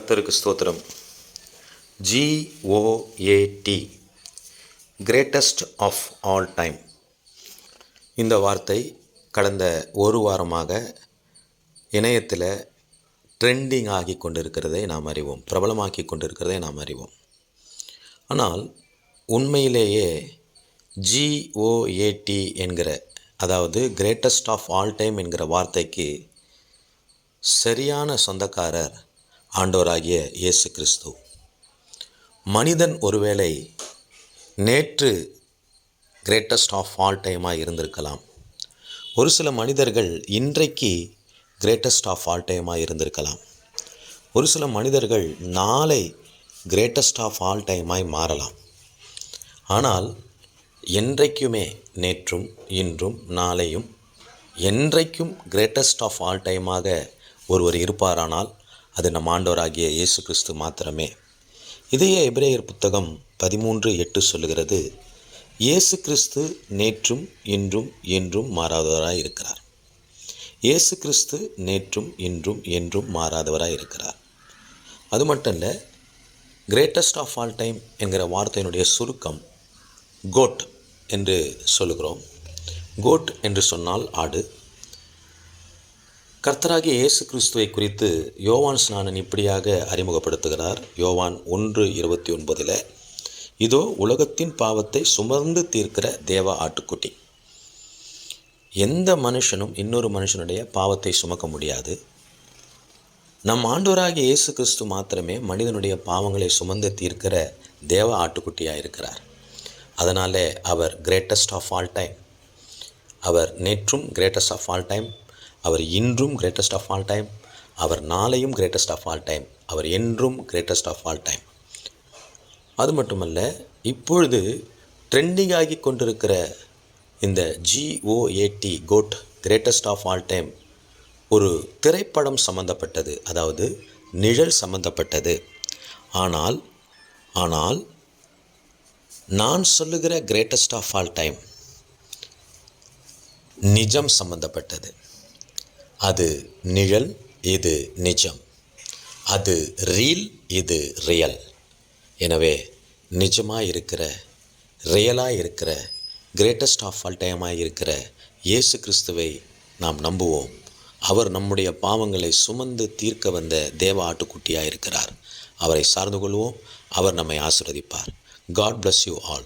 கர்த்தருக்கு ஸ்தோத்திரம். GOAT, greatest of all time. இந்த வார்த்தை கடந்த ஒரு வாரமாக இணையத்தில் ட்ரெண்டிங் ஆகி கொண்டிருக்கிறதை நாம் அறிவோம், பிரபலமாக்கி கொண்டிருக்கிறதை நாம் அறிவோம். ஆனால் உண்மையிலேயே GOAT என்கிற, அதாவது கிரேட்டஸ்ட் ஆஃப் ஆல் டைம் என்கிற வார்த்தைக்கு சரியான சொந்தக்காரர் ஆண்டவராகிய இயேசு கிறிஸ்து. மனிதன் ஒருவேளை நேற்று கிரேட்டஸ்ட் ஆஃப் ஆல் டைமாக இருந்திருக்கலாம். ஒரு சில மனிதர்கள் இன்றைக்கு கிரேட்டஸ்ட் ஆஃப் ஆல் டைமாக இருந்திருக்கலாம். ஒரு சில மனிதர்கள் நாளை கிரேட்டஸ்ட் ஆஃப் ஆல் டைமாய் மாறலாம். ஆனால் என்றைக்குமே நேற்றும் இன்றும் நாளையும் என்றைக்கும் கிரேட்டஸ்ட் ஆஃப் ஆல் டைமாக ஒருவர் இருப்பாரானால் அது நம் ஆண்டவராகிய இயேசு கிறிஸ்து மாத்திரமே. இதையே எபிரேயர் புத்தகம் 13:8 சொல்லுகிறது, இயேசு கிறிஸ்து நேற்றும் இன்றும் என்றும் மாறாதவராய் இருக்கிறார். இயேசு கிறிஸ்து நேற்றும் இன்றும் என்றும் மாறாதவராய் இருக்கிறார். அது மட்டும் இல்லை, கிரேட்டஸ்ட் ஆஃப் ஆல் டைம் என்கிற வார்த்தையினுடைய சுருக்கம் கோட் என்று சொல்லுகிறோம். கோட் என்று சொன்னால் ஆடு. கர்த்தராகிய இயேசு கிறிஸ்துவை குறித்து யோவான் ஸ்நானன் இப்படியாக அறிமுகப்படுத்துகிறார். யோவான் 1:29, இதோ உலகத்தின் பாவத்தை சுமந்து தீர்க்கிற தேவ ஆட்டுக்குட்டி. எந்த மனுஷனும் இன்னொரு மனுஷனுடைய பாவத்தை சுமக்க முடியாது. நம் ஆண்டவராகிய இயேசு கிறிஸ்து மாத்திரமே மனிதனுடைய பாவங்களை சுமந்து தீர்க்கிற தேவ ஆட்டுக்குட்டியாக இருக்கிறார். அதனாலே அவர் கிரேட்டஸ்ட் ஆஃப் ஆல் டைம். அவர் நேற்றும் கிரேட்டஸ்ட் ஆஃப் ஆல் டைம், அவர் இன்றும் கிரேட்டஸ்ட் ஆஃப் ஆல் டைம், அவர் நாளையும் கிரேட்டஸ்ட் ஆஃப் ஆல் டைம், அவர் என்றும் கிரேட்டஸ்ட் ஆஃப் ஆல் டைம். அது மட்டுமல்ல, இப்பொழுது ட்ரெண்டிங் ஆகி கொண்டிருக்கிற இந்த GOAT, goat, greatest of all time, ஒரு திரைப்படம் சம்பந்தப்பட்டது, அதாவது நிழல் சம்பந்தப்பட்டது. ஆனால் நான் சொல்லுகிற கிரேட்டஸ்ட் ஆஃப் ஆல் டைம் நிஜம் சம்பந்தப்பட்டது. அது நிழல், இது நிஜம். அது ரீல், இது ரியல். எனவே நிஜமாக இருக்கிற, ரியலாக இருக்கிற, கிரேட்டஸ்ட் ஆஃப் ஆல் டைமாக இருக்கிற இயேசு கிறிஸ்துவை நாம் நம்புவோம். அவர் நம்முடைய பாவங்களை சுமந்து தீர்க்க வந்த தேவ ஆட்டுக்குட்டியாக இருக்கிறார். அவரை சார்ந்து கொள்வோம். அவர் நம்மை ஆசீர்வதிப்பார். God bless you all.